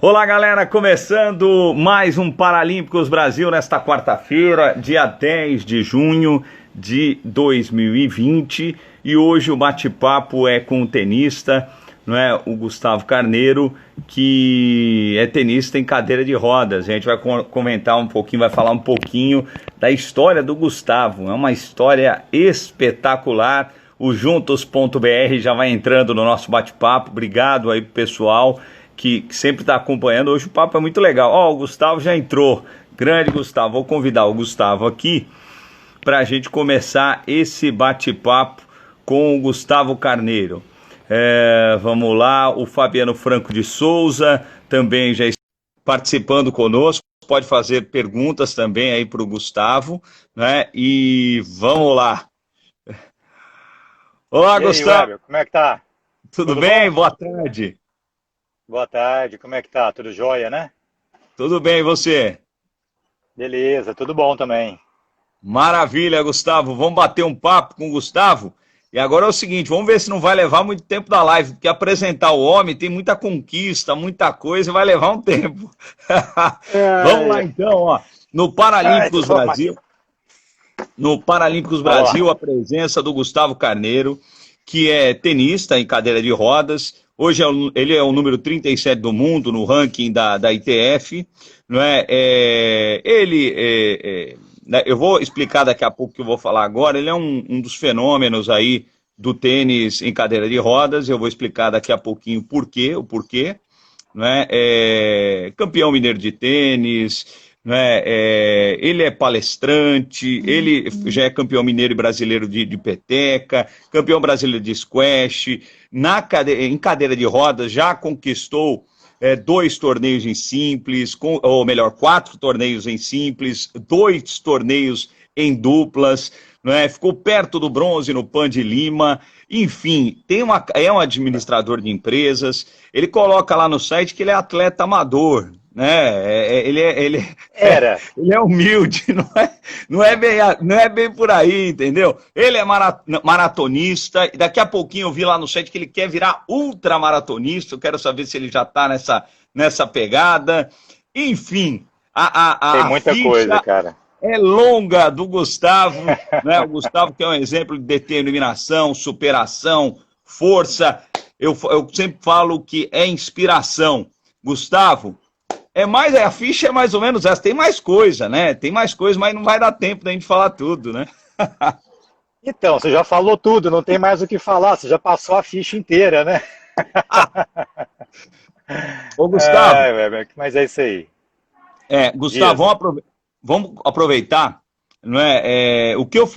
Olá, galera, começando mais um Paralímpicos Brasil nesta quarta-feira, dia 10 de junho de 2020, e hoje o bate-papo é com o tenista, não é, o Gustavo Carneiro, que é tenista em cadeira de rodas. A gente vai comentar um pouquinho, vai falar um pouquinho da história do Gustavo. É uma história espetacular. O Juntos.br já vai entrando no nosso bate-papo. Obrigado aí pro pessoal que sempre está acompanhando. Hoje o papo é muito legal. Ó, o Gustavo já entrou. Grande Gustavo. Vou convidar o Gustavo aqui para a gente começar esse bate-papo com o Gustavo Carneiro. Vamos lá. O Fabiano Franco de Souza também já está participando conosco. Pode fazer perguntas também aí para o Gustavo, né? E vamos lá. Olá, Gustavo. Webber, como é que tá? Tudo bem? Bom? Boa tarde. Boa tarde, como é que tá? Tudo jóia, né? Tudo bem, e você? Beleza, tudo bom também. Maravilha, Gustavo. Vamos bater um papo com o Gustavo. E agora é o seguinte, vamos ver se não vai levar muito tempo da live, porque apresentar o homem tem muita conquista, muita coisa e vai levar um tempo. Vamos lá então, ó. No Paralímpicos Brasil, a presença do Gustavo Carneiro, que é tenista em cadeira de rodas. Hoje ele é o número 37 do mundo no ranking da ITF, não é? Eu vou explicar daqui a pouco o que eu vou falar agora. Ele é um dos fenômenos aí do tênis em cadeira de rodas. Eu vou explicar daqui a pouquinho o porquê, não é? Campeão mineiro de tênis, não é? Ele é palestrante, ele já é campeão mineiro e brasileiro de peteca, campeão brasileiro de squash. Em cadeira de rodas já conquistou 2 torneios em simples, ou melhor, 4 torneios em simples, 2 torneios em duplas, não é? Ficou perto do bronze no Pan de Lima. Enfim, é um administrador de empresas. Ele coloca lá no site que ele é atleta amador, né? Ele é humilde, não é bem por aí, entendeu? Ele é maratonista, e daqui a pouquinho eu vi lá no site que ele quer virar ultramaratonista. Eu quero saber se ele já está nessa pegada. Enfim, tem muita coisa, cara. É longa do Gustavo, né? O Gustavo que é um exemplo de determinação, superação, força. Eu sempre falo que é inspiração. Gustavo, a ficha é mais ou menos essa. Tem mais coisa, né? Tem mais coisa, mas não vai dar tempo da gente falar tudo, né? Então, você já falou tudo, não tem mais o que falar. Você já passou a ficha inteira, né? Ô, Gustavo. Mas é isso aí. Gustavo, vamos aproveitar, não é?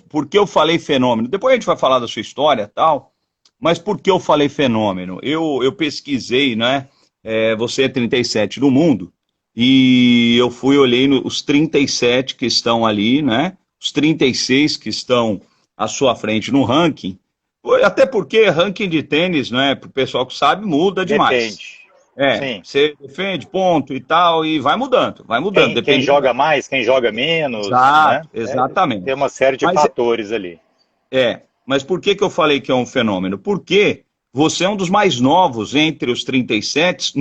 Por que eu falei fenômeno? Depois a gente vai falar da sua história e tal, mas por que eu falei fenômeno? Eu pesquisei, né? Você é 37 do mundo, e eu olhei os 37 que estão ali, né? Os 36 que estão à sua frente no ranking, até porque ranking de tênis, né? Para o pessoal que sabe, muda demais. Depende. Você defende, ponto e tal, e vai mudando. Quem joga mais, quem joga menos. Exato, né? Exatamente. Tem uma série de fatores ali. Mas por que eu falei que é um fenômeno? Porque você é um dos mais novos entre os 37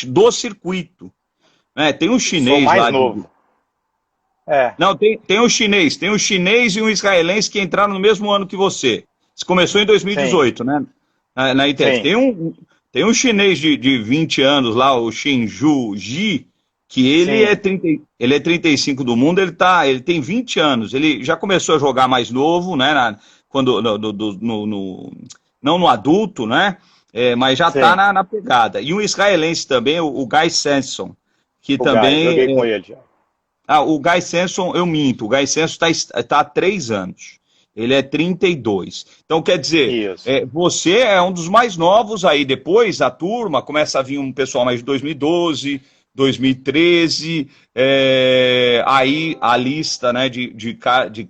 do circuito. Tem um chinês Sou mais lá. Novo. Não, tem um chinês e um israelense que entraram no mesmo ano que você. Você começou em 2018, né? Na ITF. Tem um chinês de 20 anos lá, o Shinju Ji, que ele é 35 do mundo, ele tem 20 anos. Ele já começou a jogar mais novo, né? Não no adulto, né? Mas já está na pegada. E um israelense também, o Guy Svensson, que também... Joguei com ele já. O Guy Svensson, eu minto, o Guy Svensson está há 3 anos. Ele é 32. Então, quer dizer, você é um dos mais novos aí. Depois, a turma começa a vir um pessoal mais de 2012, 2013, aí a lista, né, de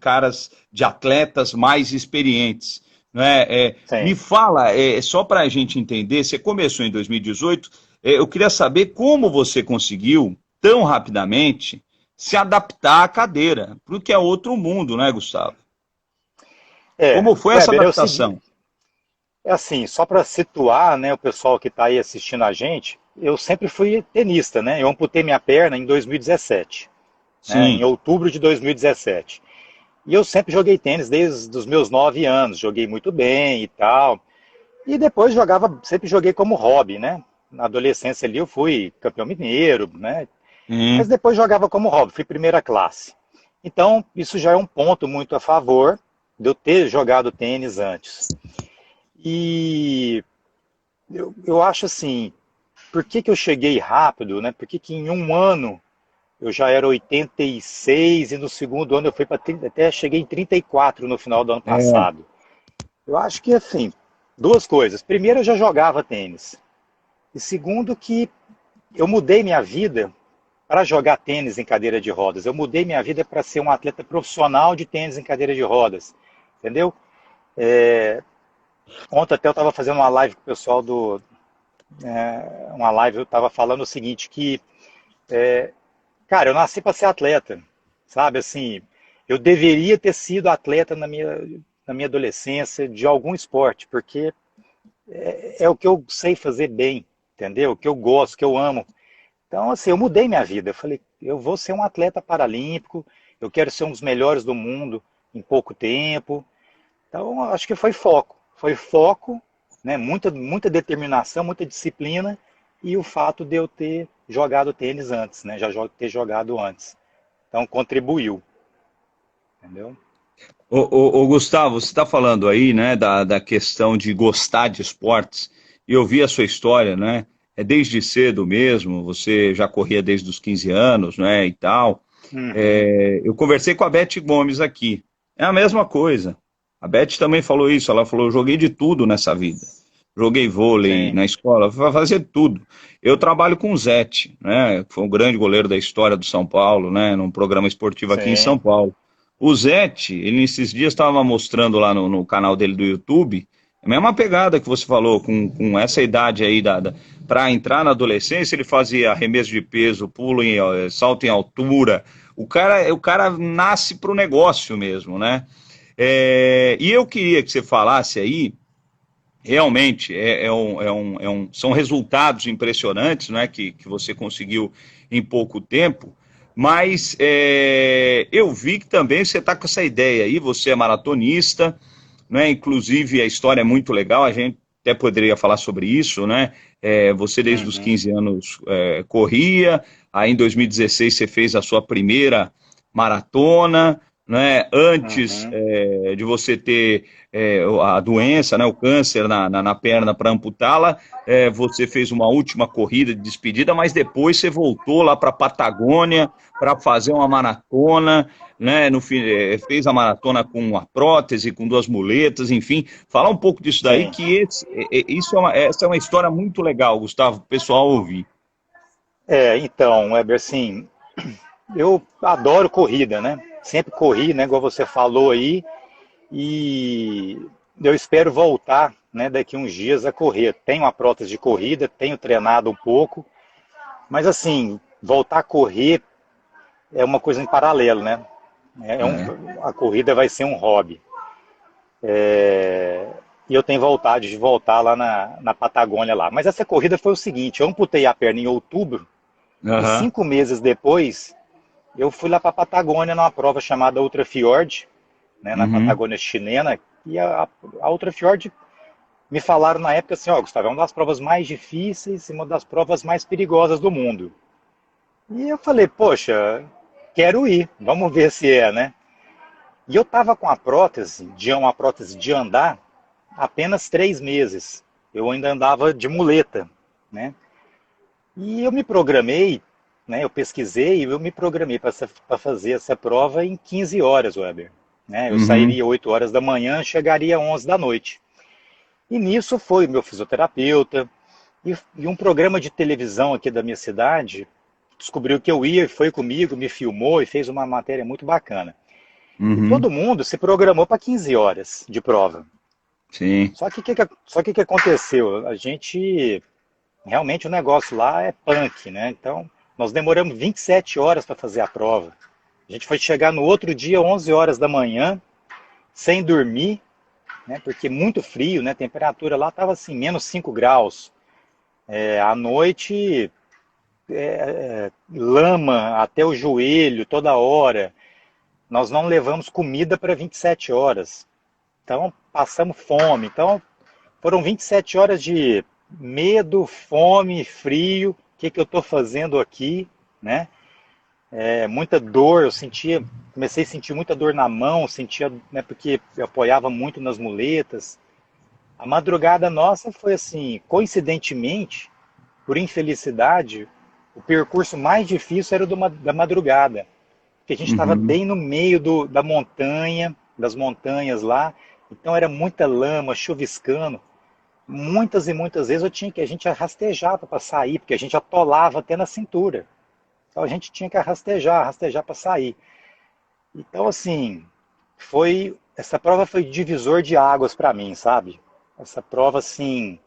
caras, de atletas mais experientes. Né? Me fala, só para a gente entender, você começou em 2018, eu queria saber como você conseguiu, tão rapidamente, se adaptar à cadeira, porque é outro mundo, né, Gustavo? Como foi essa adaptação? É assim, só para situar, né, o pessoal que está aí assistindo a gente, eu sempre fui tenista, né? Eu amputei minha perna em 2017, né? Em Sim. outubro de 2017. E eu sempre joguei tênis desde os meus 9 anos, joguei muito bem e tal. E depois jogava, sempre joguei como hobby, né? Na adolescência ali eu fui campeão mineiro, né? Mas Sim. depois jogava como hobby, fui primeira classe. Então, isso já é um ponto muito a favor de eu ter jogado tênis antes. E eu acho assim, por que que eu cheguei rápido, né? Por que que em um ano eu já era 86 e no segundo ano eu fui para até cheguei em 34 no final do ano É. passado. Eu acho que assim, duas coisas. Primeiro, eu já jogava tênis. E segundo, que eu mudei minha vida para jogar tênis em cadeira de rodas. Eu mudei minha vida para ser um atleta profissional de tênis em cadeira de rodas. Entendeu? Ontem até eu estava fazendo uma live com o pessoal uma live, eu estava falando o seguinte, que, cara, eu nasci para ser atleta, sabe? Assim, eu deveria ter sido atleta na minha adolescência de algum esporte, porque é o que eu sei fazer bem, entendeu? O que eu gosto, o que eu amo. Então, assim, eu mudei minha vida. Eu falei, eu vou ser um atleta paralímpico, eu quero ser um dos melhores do mundo em pouco tempo. Então, acho que foi foco. Foi foco, né? Muita determinação, muita disciplina e o fato de eu ter jogado tênis antes, né? Ter jogado antes. Então, contribuiu, entendeu? Ô, Gustavo, você está falando aí, né, da questão de gostar de esportes, e eu vi a sua história, né? É desde cedo mesmo, você já corria desde os 15 anos, né, e tal. Uhum, Eu conversei com a Beth Gomes aqui. É a mesma coisa. A Beth também falou isso. Ela falou: eu joguei de tudo nessa vida. Joguei vôlei sim, na escola, fazer tudo. Eu trabalho com o Zete, né? Que foi um grande goleiro da história do São Paulo, né? Num programa esportivo aqui em São sim, Paulo. O Zete, ele esses dias estava mostrando lá no canal dele do YouTube, a mesma pegada que você falou, com essa idade aí para entrar na adolescência, ele fazia arremesso de peso, pulo em salto em altura, o cara nasce para o negócio mesmo, né? E eu queria que você falasse aí, realmente, são resultados impressionantes, né, que você conseguiu em pouco tempo, mas eu vi que também você está com essa ideia aí, você é maratonista, né, inclusive a história é muito legal, a gente até poderia falar sobre isso, né? Você desde os uhum, 15 anos corria, aí em 2016 você fez a sua primeira maratona, né? Antes uhum, de você ter a doença, né? O câncer na perna para amputá-la, você fez uma última corrida de despedida, mas depois você voltou lá para a Patagônia para fazer uma maratona, né? Fez a maratona com uma prótese, com duas muletas, enfim. Falar um pouco disso daí, sim. que essa é uma história muito legal, Gustavo, para o pessoal ouvir. Então, Weber, assim, eu adoro corrida, né? Sempre corri, né? Igual você falou aí, e eu espero voltar, né, daqui uns dias a correr. Tenho uma prótese de corrida, tenho treinado um pouco, mas assim, voltar a correr é uma coisa em paralelo, né? É. A corrida vai ser um hobby. E eu tenho vontade de voltar lá na Patagônia lá. Mas essa corrida foi o seguinte, eu amputei a perna em outubro e Aham. 5 meses depois eu fui lá para a Patagônia numa prova chamada Ultra Fjord, né, na Uhum. Patagônia chilena, e a Ultra Fjord me falaram na época assim, ó, Gustavo, é uma das provas mais difíceis e uma das provas mais perigosas do mundo. E eu falei, poxa, quero ir, vamos ver se é, né? E eu tava com uma prótese de andar, apenas 3 meses. Eu ainda andava de muleta, né? E eu me programei, né? Eu pesquisei e eu me programei para fazer essa prova em 15 horas, Weber. Né? Eu Uhum. sairia 8 horas da manhã, chegaria 11 da noite. E nisso foi meu fisioterapeuta e um programa de televisão aqui da minha cidade descobriu que eu ia, foi comigo, me filmou e fez uma matéria muito bacana. E Uhum. todo mundo se programou para 15 horas de prova. Sim. Só que o que aconteceu? A gente, realmente o negócio lá é punk, né? Então, nós demoramos 27 horas para fazer a prova. A gente foi chegar no outro dia, 11 horas da manhã, sem dormir, né? Porque muito frio, né? A temperatura lá estava assim, -5 graus. À noite, lama até o joelho toda hora. Nós não levamos comida para 27 horas. Então, passamos fome. Então, foram 27 horas de medo, fome, frio. O que que eu estou fazendo aqui, né? Muita dor, eu sentia, comecei a sentir muita dor na mão, sentia, né, porque eu apoiava muito nas muletas. A madrugada nossa foi assim, coincidentemente, por infelicidade, o percurso mais difícil era o da madrugada, porque a gente estava Uhum. bem no meio da montanha, das montanhas lá, então era muita lama, chuviscando. Muitas e muitas vezes a gente rastejava para sair, porque a gente atolava até na cintura. Então a gente tinha que rastejar para sair. Então, assim, essa prova foi divisor de águas para mim, sabe? Essa prova, assim,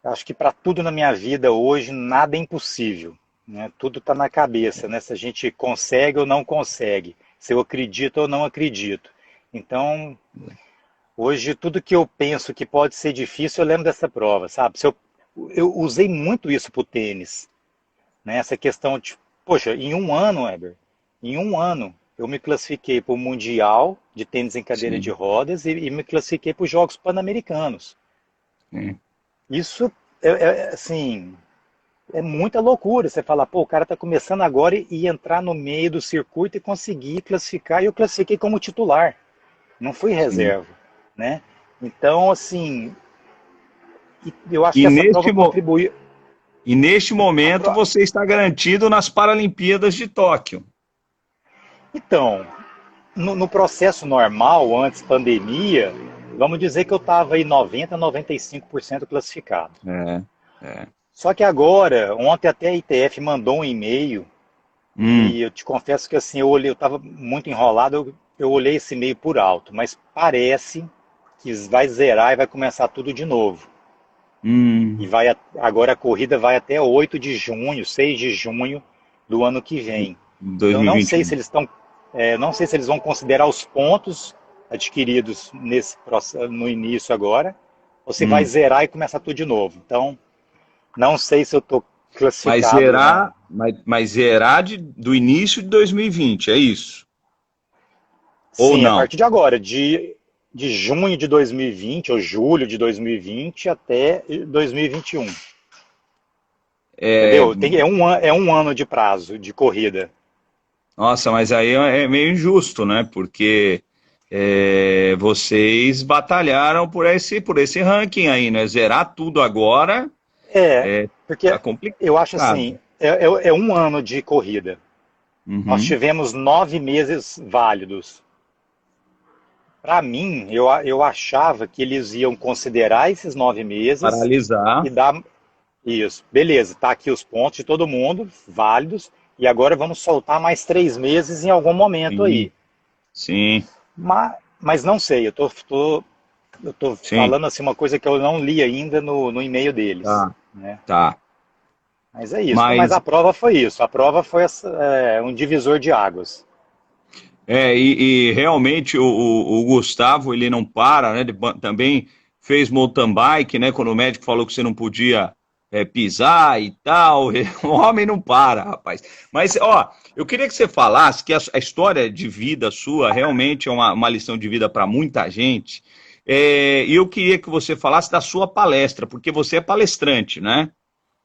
acho que para tudo na minha vida hoje, nada é impossível, né? Tudo está na cabeça, né? Se a gente consegue ou não consegue, se eu acredito ou não acredito. Então, hoje, tudo que eu penso que pode ser difícil, eu lembro dessa prova, sabe? Eu usei muito isso pro tênis, né? Essa questão de, poxa, em um ano, Weber, em um ano, eu me classifiquei para o Mundial de Tênis em Cadeira de Sim, Rodas e me classifiquei para os Jogos Pan-Americanos. sim. Isso assim, é muita loucura. Você fala, pô, o cara está começando agora e entrar no meio do circuito e conseguir classificar. E eu classifiquei como titular, não fui Sim. reserva, né? Então, assim, eu acho E que essa neste, prova mo- contribuiu. e neste A momento pro- você está garantido nas Paralimpíadas de Tóquio. Então, no processo normal, antes pandemia, vamos dizer que eu estava aí 90, 95% classificado. É, é. Só que agora, ontem até a ITF mandou um e-mail Hum, e eu te confesso que assim, eu estava muito enrolado, eu olhei esse e-mail por alto, mas parece que vai zerar e vai começar tudo de novo. E hum, agora a corrida vai até 8 de junho, 6 de junho do ano que vem. Então não sei 2021. se eles estão, não sei se eles vão considerar os pontos adquiridos nesse processo, no início agora, ou se vai Hum. zerar e começar tudo de novo. Então não sei se eu estou Mas classificado zerar, na. mas zerar do início de 2020, é isso? Ou Sim, a não? partir de agora, de junho de 2020 ou julho de 2020 até 2021. É, Entendeu? É um ano de prazo de corrida. nossa, mas aí é meio injusto, né? Porque vocês batalharam por esse ranking aí, né? Zerar tudo agora É, é, tá porque eu acho complicado. assim, é um ano de corrida. Nós Uhum. tivemos 9 meses válidos. Para mim, eu achava que eles iam considerar esses 9 meses Paralisar. e dar isso. Beleza, tá aqui os pontos de todo mundo, válidos, e agora vamos soltar mais 3 meses em algum momento Sim, aí. sim, Mas não sei, eu tô sim. falando assim uma coisa que eu não li ainda no e-mail deles, Tá, né? tá. Mas é isso. Mas Mas a prova foi isso. A prova foi um divisor de águas. e realmente o Gustavo ele não para, né? Também fez mountain bike, né? Quando o médico falou que você não podia pisar e tal, o homem não para, rapaz. Mas ó, eu queria que você falasse que a história de vida sua realmente é uma lição de vida para muita gente. E eu queria que você falasse da sua palestra, porque você é palestrante, né?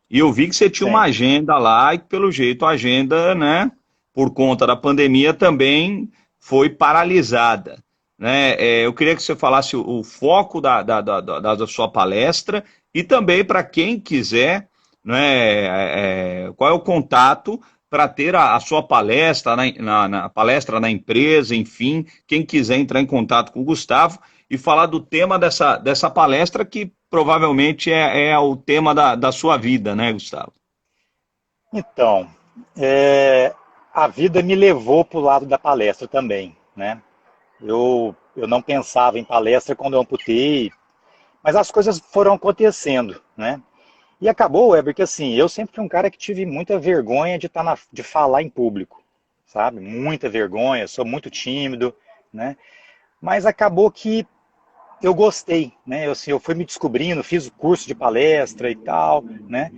E eu vi que você tinha uma Sim. agenda lá e que, pelo jeito, a agenda, né, por conta da pandemia, também foi paralisada. Né? Eu queria que você falasse o foco da sua palestra e também para quem quiser, né, qual é o contato para ter a sua palestra na palestra na empresa, enfim, quem quiser entrar em contato com o Gustavo e falar do tema dessa palestra que provavelmente é o tema da sua vida, né, Gustavo? Então, é, a vida me levou para o lado da palestra também, né? Eu não pensava em palestra quando eu amputei, mas as coisas foram acontecendo, né? E acabou, Weber, que assim, eu sempre fui um cara que tive muita vergonha de falar em público, sabe? Muita vergonha, sou muito tímido, né? Mas acabou que eu gostei, né? Eu, assim, eu fui me descobrindo, fiz o curso de palestra e tal, né?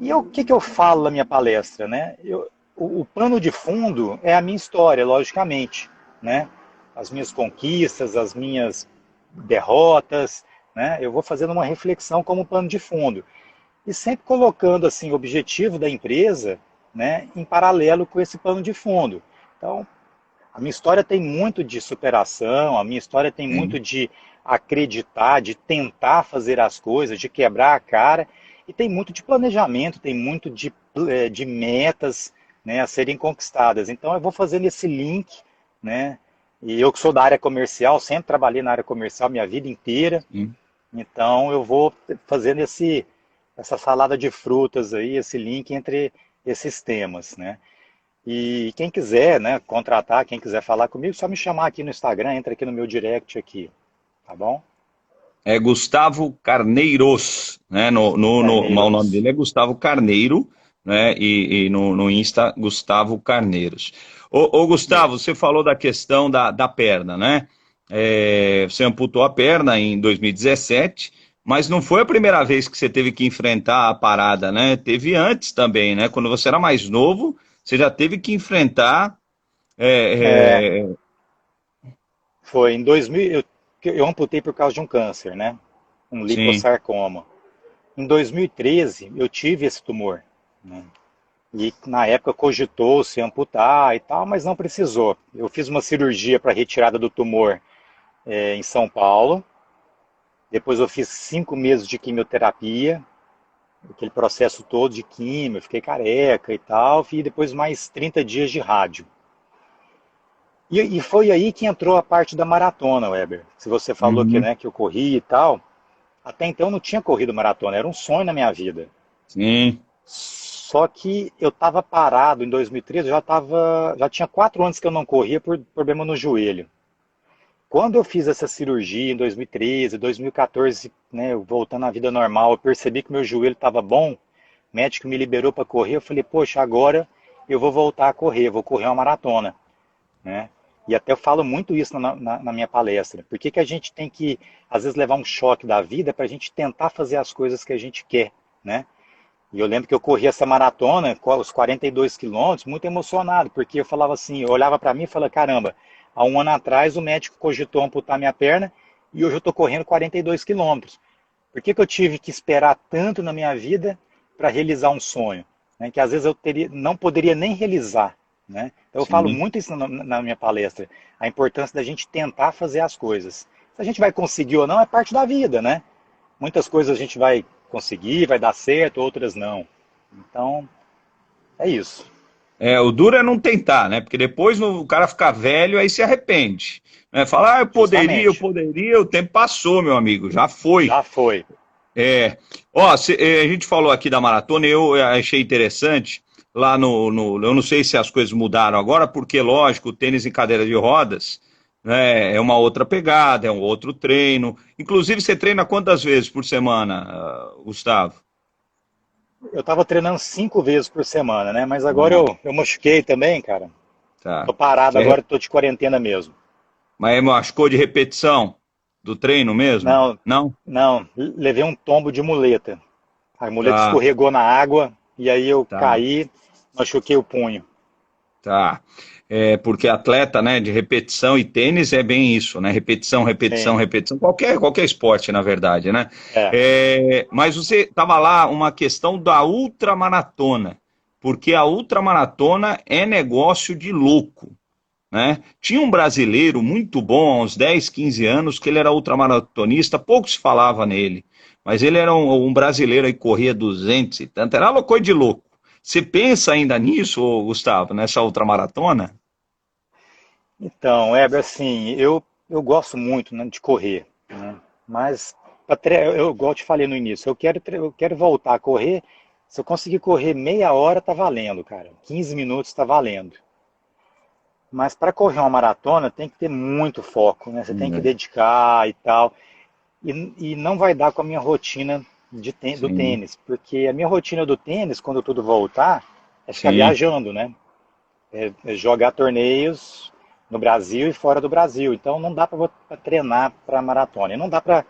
E o que, que eu falo na minha palestra, né? O pano de fundo é a minha história, logicamente, né? As minhas conquistas, as minhas derrotas, né? Eu vou fazendo uma reflexão como pano de fundo e sempre colocando assim o objetivo da empresa, né, em paralelo com esse pano de fundo. Então, a minha história tem muito de superação, a minha história tem Sim. muito de acreditar, de tentar fazer as coisas, de quebrar a cara, e tem muito de planejamento, tem muito de metas, né, a serem conquistadas. Então eu vou fazendo esse link, né, e eu que sou da área comercial, sempre trabalhei na área comercial minha vida inteira, Sim. então eu vou fazendo essa salada de frutas aí, esse link entre esses temas, né? E quem quiser, né, contratar, quem quiser falar comigo, só me chamar aqui no Instagram, entra aqui no meu direct aqui, tá bom? É Gustavo Carneiros, né? Mas o nome Carneiros. dele é Gustavo Carneiro, né? E no Insta, Gustavo Carneiros. Ô, Gustavo, Isso. você falou da questão da perna, né? Você amputou a perna em 2017, mas não foi a primeira vez que você teve que enfrentar a parada, né? Teve antes também, né? Quando você era mais novo, você já teve que enfrentar. É, é, é, foi em 2000, eu amputei por causa de um câncer, né? Um sim, lipossarcoma. Em 2013, eu tive esse tumor, né? E na época cogitou-se amputar e tal, mas não precisou. Eu fiz uma cirurgia para retirada do tumor em São Paulo. Depois eu fiz 5 meses de quimioterapia, aquele processo todo de quimio, eu fiquei careca e tal, e depois mais 30 dias de rádio. E foi aí que entrou a parte da maratona, Weber. Se você falou que, uhum, né, que eu corri e tal, até então eu não tinha corrido maratona, era um sonho na minha vida. sim, Só que eu estava parado em 2013, já tinha 4 anos que eu não corria por problema no joelho. Quando eu fiz essa cirurgia em 2013, 2014, né, voltando à vida normal, eu percebi que meu joelho estava bom, o médico me liberou para correr, eu falei, poxa, agora eu vou voltar a correr, vou correr uma maratona, né? E até eu falo muito isso na minha palestra. Por que que a gente tem que, às vezes, levar um choque da vida para a gente tentar fazer as coisas que a gente quer, né? E eu lembro que eu corri essa maratona, os 42 quilômetros, muito emocionado, porque eu falava assim, eu olhava para mim e falava, caramba, há um ano atrás o médico cogitou amputar minha perna e hoje eu estou correndo 42 quilômetros. Por que que eu tive que esperar tanto na minha vida para realizar um sonho, né, que às vezes não poderia nem realizar, né? Então eu falo sim. muito isso na minha palestra, a importância da gente tentar fazer as coisas. Se a gente vai conseguir ou não é parte da vida, né? Muitas coisas a gente vai conseguir, vai dar certo, outras não. Então, é isso. O duro é não tentar, né? Porque depois o cara fica velho, aí se arrepende. Né? Fala, Justamente. o tempo passou, meu amigo, já foi. Já foi. É, ó, a gente falou aqui da maratona, eu achei interessante, lá eu não sei se as coisas mudaram agora, porque, lógico, o tênis em cadeira de rodas, né, é uma outra pegada, é um outro treino. Inclusive, você treina quantas vezes por semana, Gustavo? Eu estava treinando 5 vezes por semana, né? Mas agora Ah, eu machuquei também, cara. tá. Tô parado Você agora, tô de quarentena mesmo. Mas machucou de repetição do treino mesmo? Não, Não? não, levei um tombo de muleta. A muleta Tá, escorregou na água e aí eu tá, caí, machuquei o punho. tá. Porque atleta, né, de repetição e tênis é bem isso, né? Repetição, repetição, Sim, repetição. Qualquer esporte, na verdade, né? é. Mas você estava lá uma questão da ultramaratona, porque a ultramaratona é negócio de louco, né? Tinha um brasileiro muito bom, há uns 10, 15 anos, que ele era ultramaratonista, pouco se falava nele, mas ele era um brasileiro aí, corria 200 e tanto, era uma coisa de louco. Você pensa ainda nisso, ô, Gustavo, nessa ultramaratona? Então, assim, eu gosto muito, né, de correr, né? Mas igual eu te falei no início, eu quero voltar a correr. Se eu conseguir correr meia hora, tá valendo, cara. 15 minutos tá valendo. Mas para correr uma maratona tem que ter muito foco, né? Você tem que É, dedicar e tal. E não vai dar com a minha rotina do sim, tênis, porque a minha rotina do tênis, quando tudo voltar, é ficar sim, viajando, né? É jogar torneios, no Brasil e fora do Brasil. Então não dá para treinar para maratona. E não dá para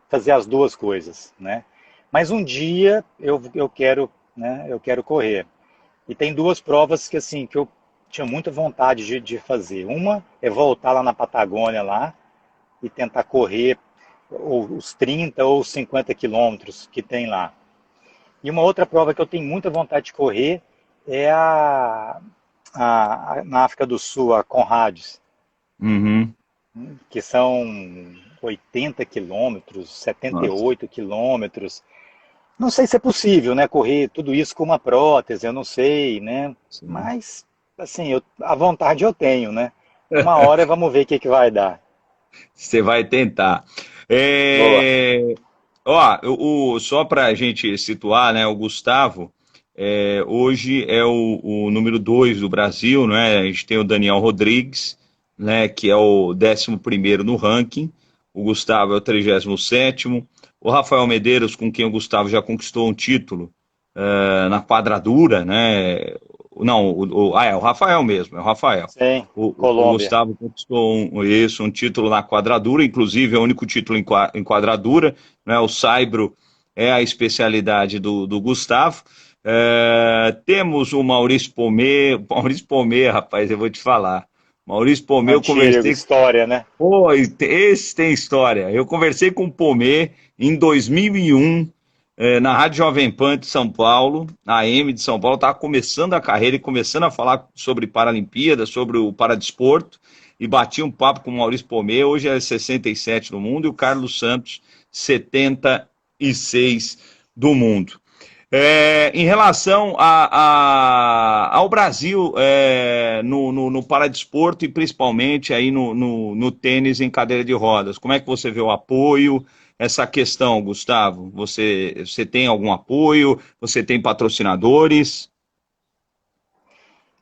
fazer as duas coisas, né? Mas um dia eu quero, né, eu quero correr. E tem duas provas que assim que eu tinha muita vontade de fazer. Uma é voltar lá na Patagônia lá e tentar correr os 30 ou 50 quilômetros que tem lá. E uma outra prova que eu tenho muita vontade de correr é na África do Sul, a Conrads, Uhum. que são 80 quilômetros, Nossa. 78 quilômetros. Não sei se é possível, né, correr tudo isso com uma prótese, eu não sei, né? Sim. Mas, assim, a vontade eu tenho, né? Uma hora vamos ver o que que vai dar. Você vai tentar. Boa. Ó, só para a gente situar, né, o Gustavo, hoje é o número 2 do Brasil, né? A gente tem o Daniel Rodrigues, né, que é o 11º no ranking. O Gustavo é o 37º. O Rafael Medeiros, com quem o Gustavo já conquistou um título na quadradura, né? Não, é o Rafael mesmo, é o Rafael. Sim, O Colômbia. Gustavo conquistou um título na quadradura, inclusive é o único título em quadradura, né? O saibro é a especialidade do Gustavo. Temos o Maurício Pomê, rapaz, eu vou te falar. Maurício Pomê, eu Antiga conversei. história, né? Pô, esse tem história. Eu conversei com o Pomê em 2001, na Rádio Jovem Pan de São Paulo, na AM de São Paulo, estava começando a carreira e começando a falar sobre Paralimpíada, sobre o paradesporto, e bati um papo com o Maurício Pomê, hoje é 67 no mundo, e o Carlos Santos, 76 do mundo. Em relação ao Brasil no paradesporto e principalmente aí no tênis em cadeira de rodas, como é que você vê o apoio, essa questão, Gustavo? Você tem algum apoio? Você tem patrocinadores?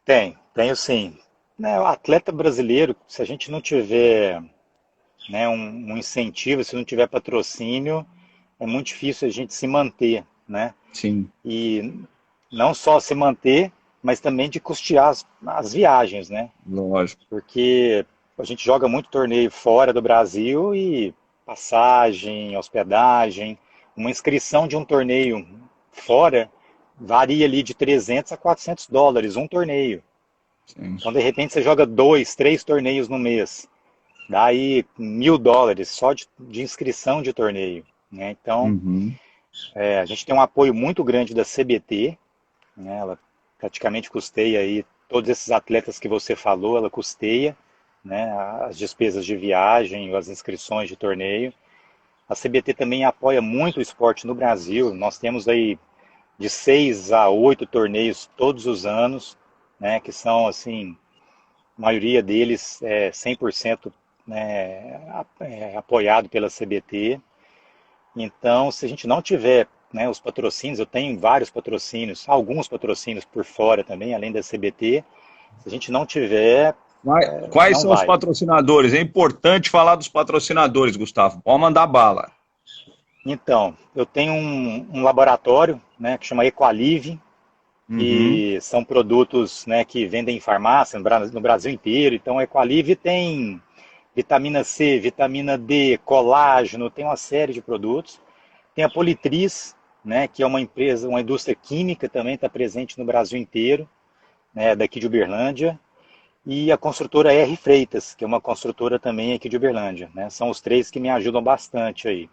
Tenho sim. Né, o atleta brasileiro, se a gente não tiver, né, um incentivo, se não tiver patrocínio, é muito difícil a gente se manter, né? Sim, E não só se manter, mas também de custear as viagens, né? lógico. Porque a gente joga muito torneio fora do Brasil e passagem, hospedagem, uma inscrição de um torneio fora varia ali de 300 a 400 dólares, um torneio. Sim. Então, de repente, você joga dois, três torneios no mês. Daí $1.000 só de inscrição de torneio, né? Então, Uhum. a gente tem um apoio muito grande da CBT, né? Ela praticamente custeia aí todos esses atletas que você falou, ela custeia, né? As despesas de viagem, as inscrições de torneio. A CBT também apoia muito o esporte no Brasil. Nós temos aí de 6 a 8 torneios todos os anos, né? Que são assim, a maioria deles é 100%, né, apoiado pela CBT. Então, se a gente não tiver, né, os patrocínios, eu tenho vários patrocínios, alguns patrocínios por fora também, além da CBT. Se a gente não tiver, Quais não são os vai. patrocinadores? É importante falar dos patrocinadores, Gustavo. Pode mandar bala. Então, eu tenho um laboratório, né, que chama Equalive, Uhum. que são produtos, né, que vendem em farmácia no Brasil inteiro. Então, a Equalive tem vitamina C, vitamina D, colágeno, tem uma série de produtos. Tem a Politriz, né, que é uma empresa, uma indústria química também está presente no Brasil inteiro, né, daqui de Uberlândia. E a construtora R Freitas, que é uma construtora também aqui de Uberlândia, né? São os três que me ajudam bastante aí.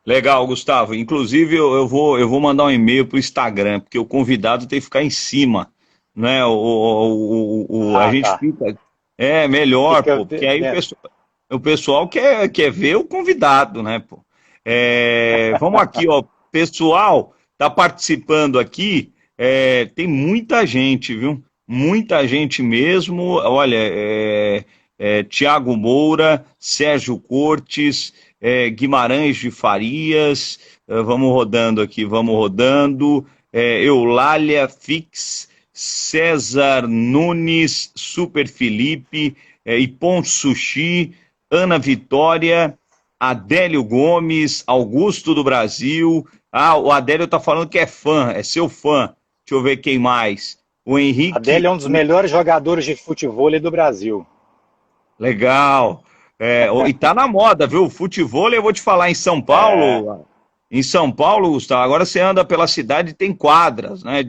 Legal, Gustavo. Inclusive, eu vou mandar um e-mail para o Instagram, porque o convidado tem que ficar em cima, né? A Ah, gente tá. fica. É melhor, Fica, pô, porque aí o pessoal quer ver o convidado, né, pô? Vamos aqui, ó. Pessoal, tá participando aqui. Tem muita gente, viu? Muita gente mesmo. Olha, Tiago Moura, Sérgio Cortes, Guimarães de Farias, vamos rodando aqui, vamos rodando. Eulália Fix, César Nunes, Super Felipe, Ipon Sushi, Ana Vitória, Adélio Gomes, Augusto do Brasil. Ah, o Adélio tá falando que é fã, é seu fã. Deixa eu ver quem mais. O A Adélio Henrique, é um dos melhores jogadores de futebol do Brasil. legal. E tá na moda, viu? O futevôlei, eu vou te falar, É, em São Paulo, Gustavo, agora você anda pela cidade e tem quadras, né?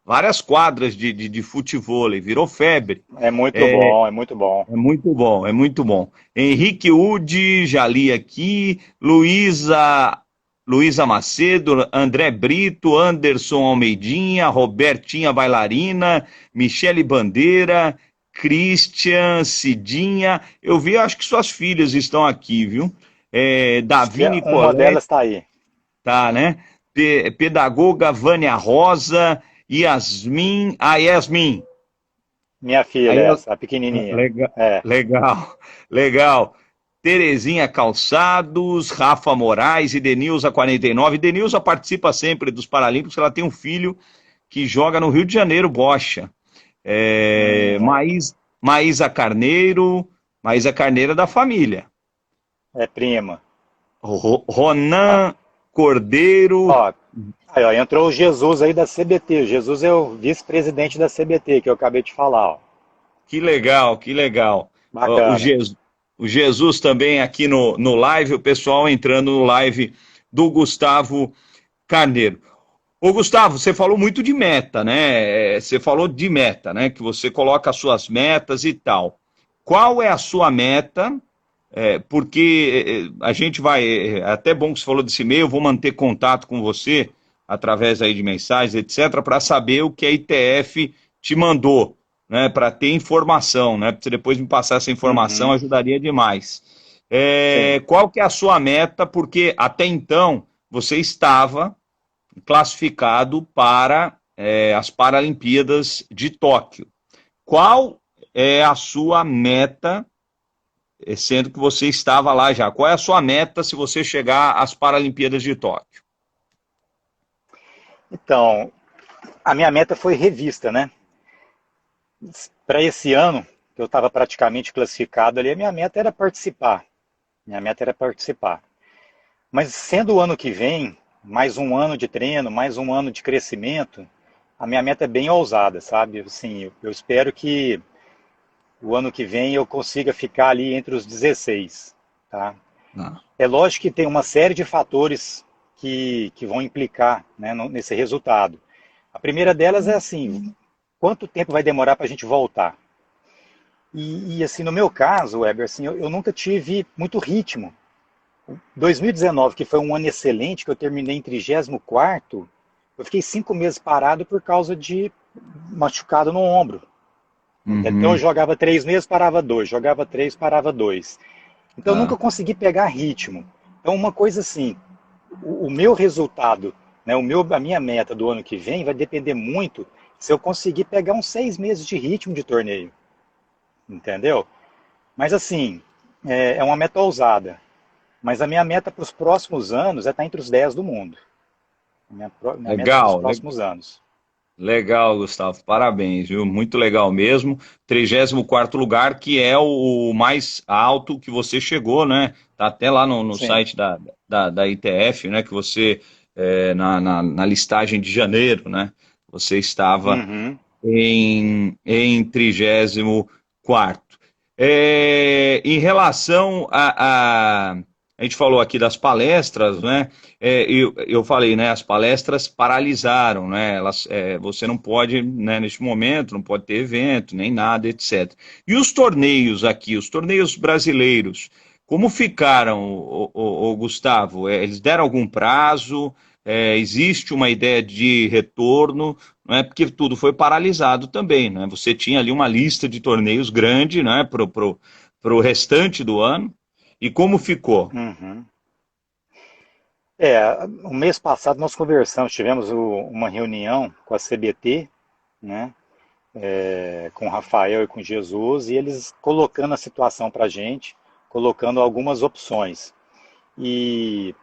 Várias quadras de futevôlei, virou febre. é muito É, bom, é muito bom. é muito bom, é muito bom. Henrique Udi, já li aqui, Luísa Macedo, André Brito, Anderson Almeidinha, Robertinha Bailarina, Michele Bandeira, Christian, Cidinha. Eu vi, acho que suas filhas estão aqui, viu? Acho que Davi uma Nicolete, delas está aí. tá, né? Pedagoga Vânia Rosa, Yasmin, Yasmin. Minha filha, Aí, essa, a pequenininha. legal, É, legal, legal. Terezinha Calçados, Rafa Moraes e Denilza 49. Denilza participa sempre dos Paralímpicos, ela tem um filho que joga no Rio de Janeiro, bocha. É, é, Maísa Carneiro é da família. é prima. Ah, Ronan Cordeiro, ó, aí, ó, entrou o Jesus aí da CBT. O Jesus é o vice-presidente da CBT, que eu acabei de falar. Ó. que legal, que legal. Ó, Bacana. O Jesus também aqui no live, o pessoal entrando no live do Gustavo Carneiro. Ô, Gustavo, você falou muito de meta, né? Você falou de meta, né? Que você coloca as suas metas e tal. Qual é a sua meta? Porque a gente vai. É até bom que você falou desse e-mail, eu vou manter contato com você através aí de mensagens, etc., para saber o que a ITF te mandou, né? Para ter informação, né? Para você depois me passar essa informação, Uhum, ajudaria demais. sim. Qual que é a sua meta? Porque até então você estava classificado para as Paralimpíadas de Tóquio. Qual é a sua meta, sendo que você estava lá já? Qual é a sua meta se você chegar às Paralimpíadas de Tóquio? Então, a minha meta foi revista, né? Para esse ano, que eu estava praticamente classificado ali, a minha meta era participar. Minha meta era participar. Mas sendo o ano que vem, mais um ano de treino, mais um ano de crescimento, a minha meta é bem ousada, sabe? Assim, eu espero que o ano que vem eu consiga ficar ali entre os 16, tá? Ah, É lógico que tem uma série de fatores que vão implicar, né, nesse resultado. A primeira delas é assim, quanto tempo vai demorar para a gente voltar? Assim, no meu caso, Weber, assim, eu nunca tive muito ritmo. 2019, que foi um ano excelente, que eu terminei em 34º, eu fiquei 5 meses parado por causa de machucado no ombro. Então eu uhum, jogava 3 meses, parava dois, jogava três, parava dois. Então eu nunca tá. consegui pegar ritmo. Então uma coisa assim, o meu resultado, né, a minha meta do ano que vem vai depender muito se eu conseguir pegar uns 6 meses de ritmo de torneio, entendeu? Mas assim, é uma meta ousada. Mas a minha meta para os próximos anos é estar entre os 10 do mundo. Minha meta para os Legal, próximos anos. legal, Gustavo. Parabéns, viu? Muito legal mesmo. 34º lugar, que é o mais alto que você chegou, né? Tá até lá no Sim. site da ITF, né? Que você, na listagem de janeiro, né? Você estava Uhum. em 34º. Em relação a gente falou aqui das palestras, né? Eu falei, né? As palestras paralisaram, né? Você não pode, né, neste momento, não pode ter evento, nem nada, etc. E os torneios aqui, os torneios brasileiros, como ficaram, Gustavo? Eles deram algum prazo? Existe uma ideia de retorno? Não é porque tudo foi paralisado também, né? Você tinha ali uma lista de torneios grande, né, pro restante do ano. E como ficou? Uhum. O mês passado nós conversamos, tivemos uma reunião com a CBT, né, com o Rafael e com o Jesus, e eles colocando a situação para a gente, colocando algumas opções. E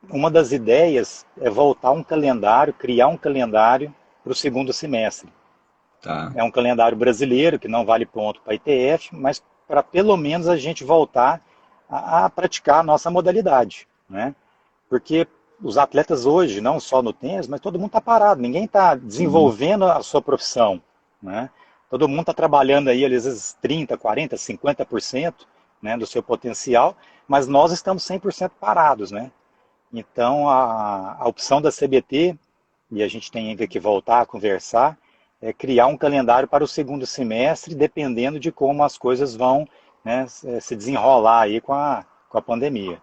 uma das ideias é voltar um calendário, criar um calendário para o segundo semestre. Tá. É um calendário brasileiro que não vale ponto para a ITF, mas para pelo menos a gente voltar a praticar a nossa modalidade, né? Porque os atletas hoje, não só no tênis, mas todo mundo está parado, ninguém está Uhum. desenvolvendo a sua profissão, né? Todo mundo está trabalhando aí, às vezes, 30, 40, 50%, né, do seu potencial, mas nós estamos 100% parados, né? Então, a opção da CBT, e a gente tem ainda que voltar a conversar, é criar um calendário para o segundo semestre, dependendo de como as coisas vão, né, se desenrolar aí com a pandemia.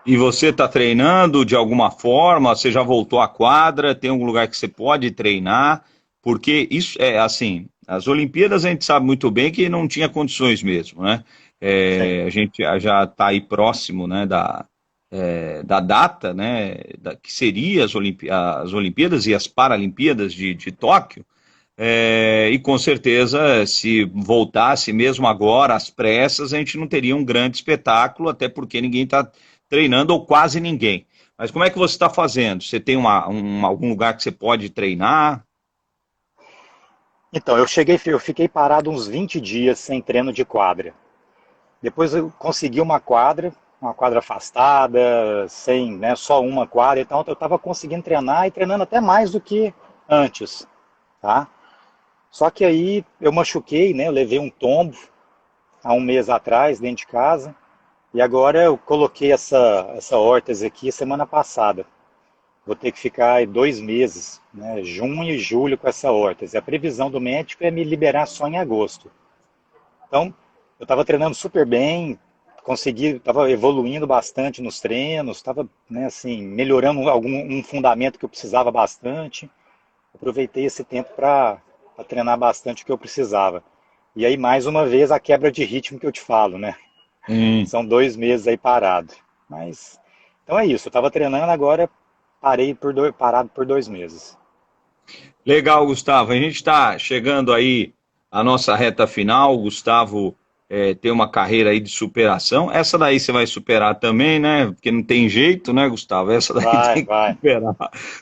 E você está treinando de alguma forma? Você já voltou à quadra? Tem algum lugar que você pode treinar? Porque isso é assim, as Olimpíadas a gente sabe muito bem que não tinha condições mesmo, né? Sim. A gente já está aí próximo, né, da data, né, que seria as Olimpíadas e as Paralimpíadas de Tóquio. E com certeza, se voltasse mesmo agora, às pressas, a gente não teria um grande espetáculo, até porque ninguém está treinando, ou quase ninguém. Mas como é que você está fazendo? Você tem algum lugar que você pode treinar? Então, eu fiquei parado uns 20 dias sem treino de quadra. Depois eu consegui uma quadra afastada, sem, né, só uma quadra, então eu estava conseguindo treinar e treinando até mais do que antes, tá? Só que aí eu machuquei, né, eu levei um tombo há um mês atrás dentro de casa e agora eu coloquei essa órtese aqui semana passada. Vou ter que ficar aí 2 meses, né, junho e julho com essa órtese. A previsão do médico é me liberar só em agosto. Então, eu estava treinando super bem, estava evoluindo bastante nos treinos, estava, né, assim, melhorando um fundamento que eu precisava bastante. Aproveitei esse tempo para treinar bastante o que eu precisava. E aí, mais uma vez, a quebra de ritmo que eu te falo, né? Hum. São 2 meses aí parado. Mas, então é isso, eu estava treinando, agora parado por 2 meses. Legal, Gustavo. A gente está chegando aí à nossa reta final. O Gustavo tem uma carreira aí de superação. Essa daí você vai superar também, né? Porque não tem jeito, né, Gustavo? Essa daí Vai, tem que vai. superar.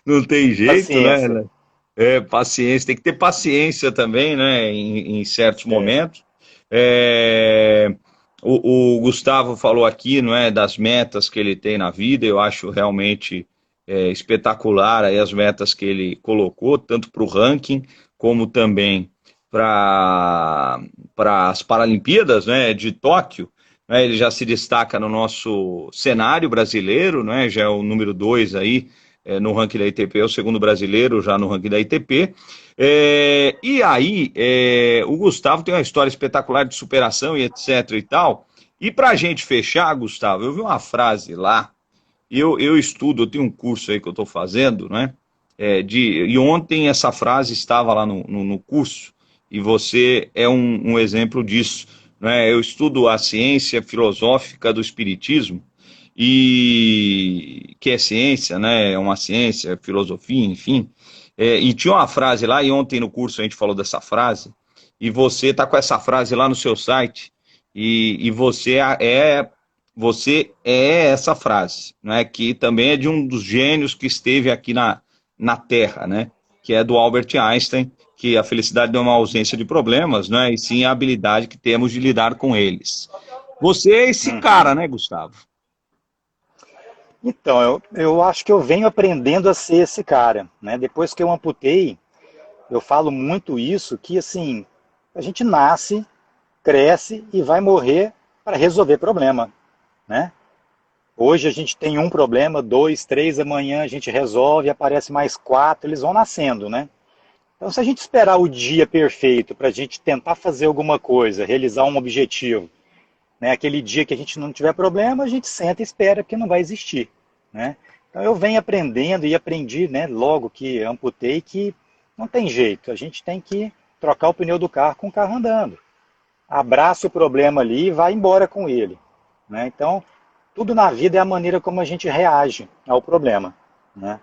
Não tem jeito, Paciência. né? Paciência. Tem que ter paciência também, né? Em certos É. momentos. É, o Gustavo falou aqui, não é, das metas que ele tem na vida. Eu acho realmente espetacular aí as metas que ele colocou, tanto para o ranking como também para as Paralimpíadas, né, de Tóquio. Né, ele já se destaca no nosso cenário brasileiro, né, já é o número 2 aí no ranking da ITP, é o segundo brasileiro já no ranking da ITP. E aí, o Gustavo tem uma história espetacular de superação e etc e tal. E para a gente fechar, Gustavo, eu vi uma frase lá, eu estudo, eu tenho um curso aí que eu estou fazendo, né? E ontem essa frase estava lá no curso, e você é um exemplo disso. Né? Eu estudo a ciência filosófica do espiritismo, e que é ciência, né? É uma ciência, filosofia, enfim. E tinha uma frase lá, e ontem no curso a gente falou dessa frase, e você está com essa frase lá no seu site, e você é essa frase, né, que também é de um dos gênios que esteve aqui na Terra, né, que é do Albert Einstein, que a felicidade não é uma ausência de problemas, né, e sim a habilidade que temos de lidar com eles. Você é esse cara, Uhum. né, Gustavo? Então, eu acho que eu venho aprendendo a ser esse cara, né? Depois que eu amputei, eu falo muito isso, que assim, a gente nasce, cresce e vai morrer para resolver problema, né? Hoje a gente tem um problema, dois, três, amanhã a gente resolve, aparece mais quatro, eles vão nascendo, né? Então, se a gente esperar o dia perfeito para a gente tentar fazer alguma coisa, realizar um objetivo, né? Aquele dia que a gente não tiver problema, a gente senta e espera, porque não vai existir, né? Então eu venho aprendendo e aprendi, né, logo que amputei, que não tem jeito, a gente tem que trocar o pneu do carro com o carro andando. Abraça o problema ali e vai embora com ele, né? Então, tudo na vida é a maneira como a gente reage ao problema, né?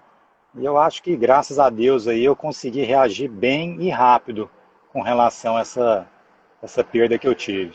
E eu acho que, graças a Deus, aí eu consegui reagir bem e rápido com relação a essa perda que eu tive.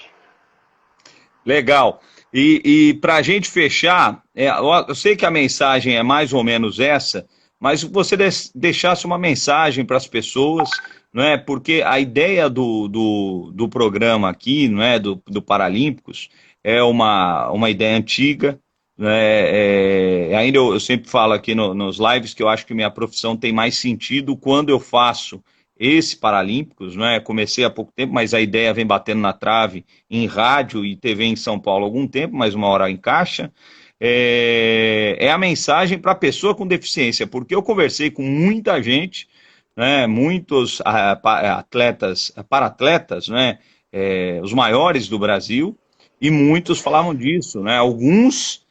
Legal. E para a gente fechar, eu sei que a mensagem é mais ou menos essa, mas se você deixasse uma mensagem para as pessoas, não é? Porque a ideia do programa aqui, não é? Do Paralímpicos, é uma ideia antiga, né? Ainda eu sempre falo aqui nos lives que eu acho que minha profissão tem mais sentido quando eu faço esse Paralímpicos, né? Comecei há pouco tempo, mas a ideia vem batendo na trave em rádio e TV em São Paulo há algum tempo, mas uma hora encaixa. É a mensagem para a pessoa com deficiência, porque eu conversei com muita gente, né? Muitos atletas, para-atletas, né? Os maiores do Brasil, e muitos falavam disso, né? Alguns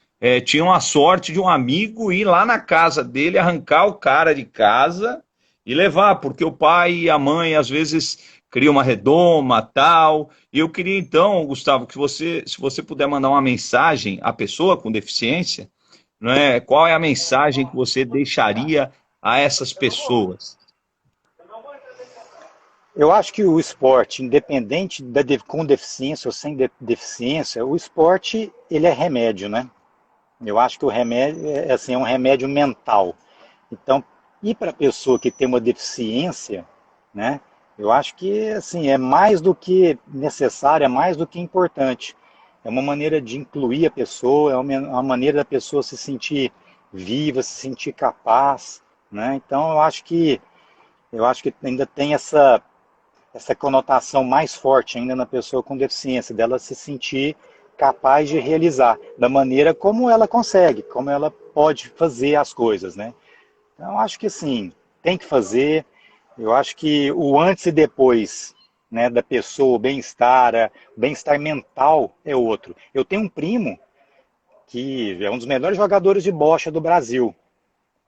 tinham a sorte de um amigo ir lá na casa dele, arrancar o cara de casa e levar, porque o pai e a mãe às vezes criam uma redoma, tal. E eu queria então, Gustavo, que você, se você puder mandar uma mensagem à pessoa com deficiência, né? Qual é a mensagem que você deixaria a essas pessoas? Eu acho que o esporte, independente com deficiência ou sem deficiência, o esporte ele é remédio, né? Eu acho que o remédio assim, é um remédio mental. Então, e para a pessoa que tem uma deficiência, né? Eu acho que assim é mais do que necessário, é mais do que importante. É uma maneira de incluir a pessoa, é uma maneira da pessoa se sentir viva, se sentir capaz, né? Então, eu acho que ainda tem essa conotação mais forte ainda na pessoa com deficiência, dela se sentir capaz de realizar, da maneira como ela consegue, como ela pode fazer as coisas, né? Então, eu acho que sim, tem que fazer. Eu acho que o antes e depois, né, da pessoa, o bem-estar mental é outro. Eu tenho um primo que é um dos melhores jogadores de bocha do Brasil,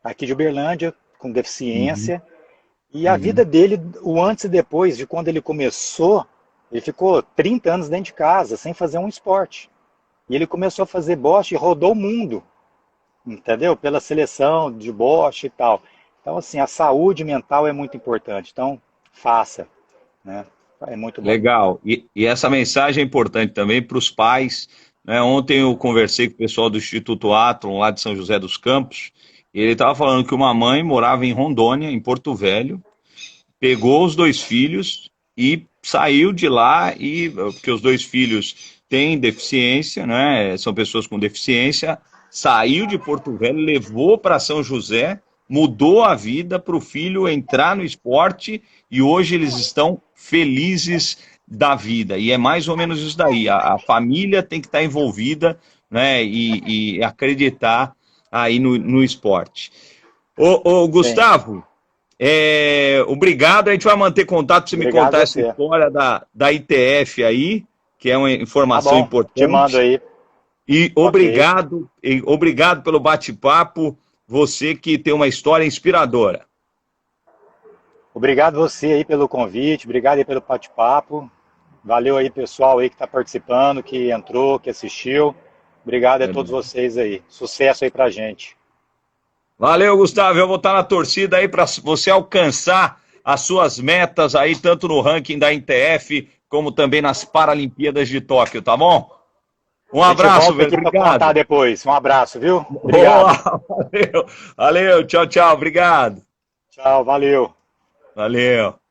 aqui de Uberlândia, com Uhum, deficiência. E a vida uhum. dele, o antes e depois de quando ele começou, ele ficou 30 anos dentro de casa, sem fazer um esporte. E ele começou a fazer bocha e rodou o mundo, entendeu? Pela seleção de bocha e tal. Então, assim, a saúde mental é muito importante. Então, faça, né? É muito bom. Legal. E essa mensagem é importante também para os pais, né? Ontem eu conversei com o pessoal do Instituto Atlon, lá de São José dos Campos, e ele estava falando que uma mãe morava em Rondônia, em Porto Velho, pegou os dois filhos e saiu de lá, porque os dois filhos têm deficiência, né? São pessoas com deficiência, saiu de Porto Velho, levou para São José, mudou a vida para o filho entrar no esporte e hoje eles estão felizes da vida. E é mais ou menos isso daí. A família tem que estar envolvida, né? E acreditar aí no esporte. Ô, Sim. Gustavo, obrigado, a gente vai manter contato para você me Obrigado contar a essa você. história da ITF aí, que é uma Tá informação bom, te mando importante. aí. E Ok. obrigado pelo bate-papo, você que tem uma história inspiradora. Obrigado você aí pelo convite, obrigado aí pelo bate-papo. Valeu aí, pessoal aí que está participando, que entrou, que assistiu. Obrigado a todos Legal. vocês aí. Sucesso aí pra gente. Valeu, Gustavo. Eu vou estar na torcida aí para você alcançar as suas metas aí, tanto no ranking da ITF, como também nas Paralimpíadas de Tóquio, tá bom? Um A gente abraço, volta velho. aqui para contar Obrigado. depois. Um abraço, viu? Boa, Obrigado. valeu. Valeu, tchau, tchau. Obrigado. Tchau, valeu. Valeu.